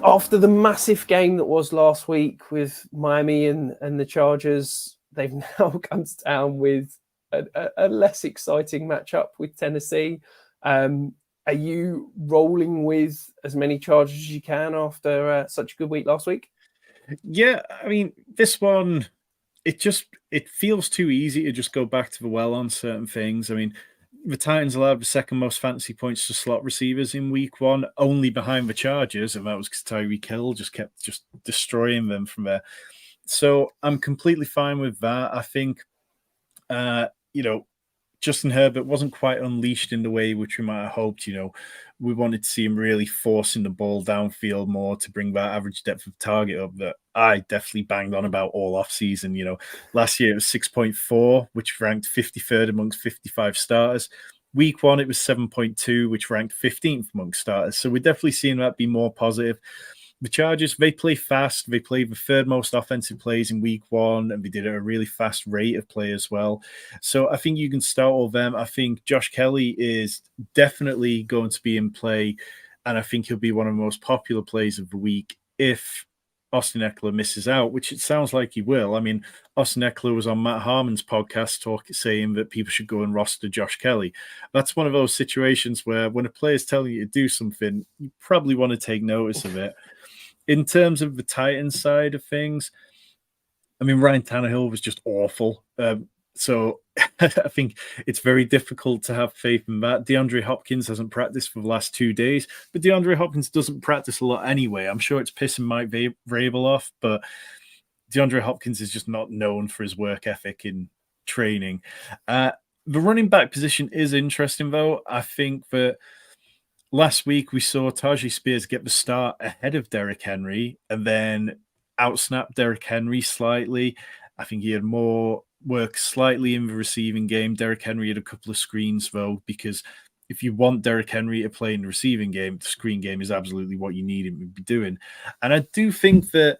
after the massive game that was last week with Miami and the Chargers, they've now come to town with a less exciting matchup with Tennessee. Are you rolling with as many Chargers as you can after such a good week last week? Yeah, I mean, this one, it feels too easy to just go back to the well on certain things. I mean, the Titans allowed the second most fantasy points to slot receivers in week one, only behind the Chargers, and that was because Tyreek Hill just kept just destroying them from there. So I'm completely fine with that. I think, you know, Justin Herbert wasn't quite unleashed in the way which we might have hoped. We wanted to see him really forcing the ball downfield more to bring that average depth of target up that I definitely banged on about all offseason. Last year it was 6.4, which ranked 53rd amongst 55 starters. Week one, it was 7.2, which ranked 15th amongst starters. So we're definitely seeing that be more positive. The Chargers, they play fast. They play the third most offensive plays in week one, and they did it at a really fast rate of play as well. So I think you can start all them. I think Josh Kelly is definitely going to be in play, and I think he'll be one of the most popular plays of the week if Austin Eckler misses out, which it sounds like he will. I mean, Austin Eckler was on Matt Harmon's podcast saying that people should go and roster Josh Kelly. That's one of those situations where when a player is telling you to do something, you probably want to take notice of it. In terms of the Titans side of things, I mean, Ryan Tannehill was just awful. So I think it's very difficult to have faith in that. DeAndre Hopkins hasn't practiced for the last 2 days, but DeAndre Hopkins doesn't practice a lot anyway. I'm sure it's pissing Mike Vrabel off, but DeAndre Hopkins is just not known for his work ethic in training. The running back position is interesting, though. I think that last week we saw Tajay Spears get the start ahead of Derrick Henry and then outsnap Derrick Henry slightly. I think he had more work slightly in the receiving game. Derrick Henry had a couple of screens, though, because if you want Derrick Henry to play in the receiving game, the screen game is absolutely what you need him to be doing. And I do think that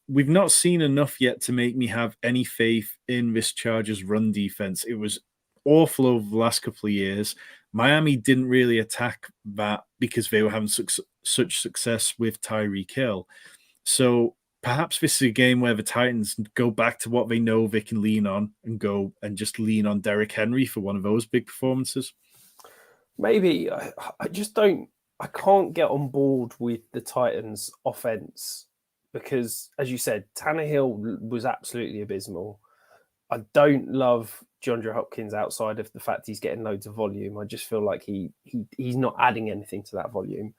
we've not seen enough yet to make me have any faith in this Chargers run defense. It was awful over the last couple of years. Miami didn't really attack that because they were having such success with Tyreek Hill. So perhaps this is a game where the Titans go back to what they know they can lean on and go and just lean on Derrick Henry for one of those big performances. Maybe. I just don't. I can't get on board with the Titans' offense because, as you said, Tannehill was absolutely abysmal. I don't love DeAndre Hopkins outside of the fact he's getting loads of volume. I just feel like he's not adding anything to that volume.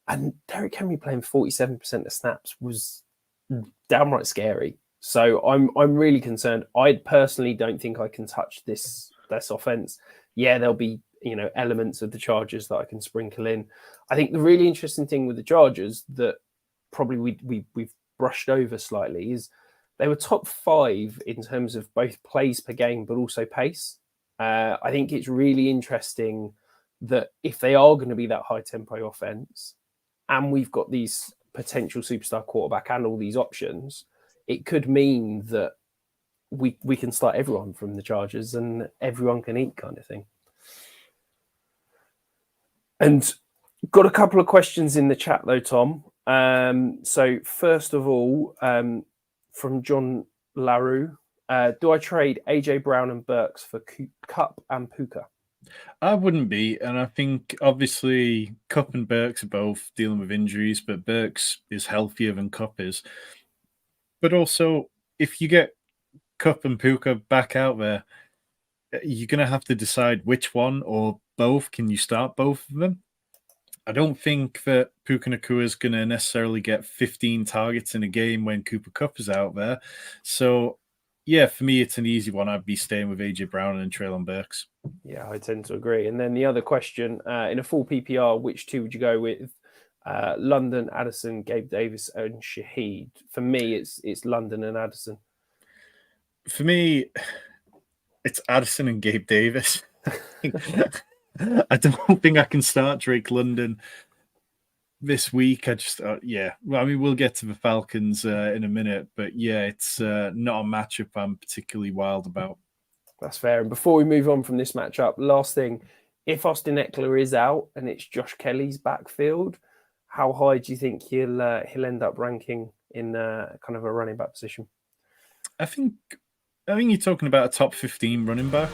And Derrick Henry playing 47% of snaps was downright scary. So I'm really concerned. I personally don't think I can touch this offense. Yeah, there'll be elements of the Chargers that I can sprinkle in. I think the really interesting thing with the Chargers that probably we've brushed over slightly is they were top 5 in terms of both plays per game, but also pace. I think it's really interesting that if they are going to be that high tempo offense, and we've got these potential superstar quarterback and all these options, it could mean that we can start everyone from the Chargers and everyone can eat kind of thing. And got a couple of questions in the chat though, Tom. So first of all, from John LaRue, do I trade AJ Brown and Burks for Kupp and Puka? I wouldn't be, and I think obviously Kupp and Burks are both dealing with injuries, but Burks is healthier than Kupp is. But also, if you get Kupp and Puka back out there, you're going to have to decide which one or both. Can you start both of them? I don't think that Puka Nacua is going to necessarily get 15 targets in a game when Cooper Kupp is out there. So, yeah, for me, it's an easy one. I'd be staying with AJ Brown and Treylon Burks. Yeah, I tend to agree. And then the other question, in a full PPR, which two would you go with? London, Addison, Gabe Davis, and Shaheed. For me, it's London and Addison. For me, it's Addison and Gabe Davis. I don't think I can start Drake London this week. I just, yeah. Well, I mean, we'll get to the Falcons in a minute, but yeah, it's not a matchup I'm particularly wild about. That's fair. And before we move on from this matchup, last thing, if Austin Eckler is out and it's Josh Kelly's backfield, how high do you think he'll end up ranking in kind of a running back position? I think you're talking about a top 15 running back.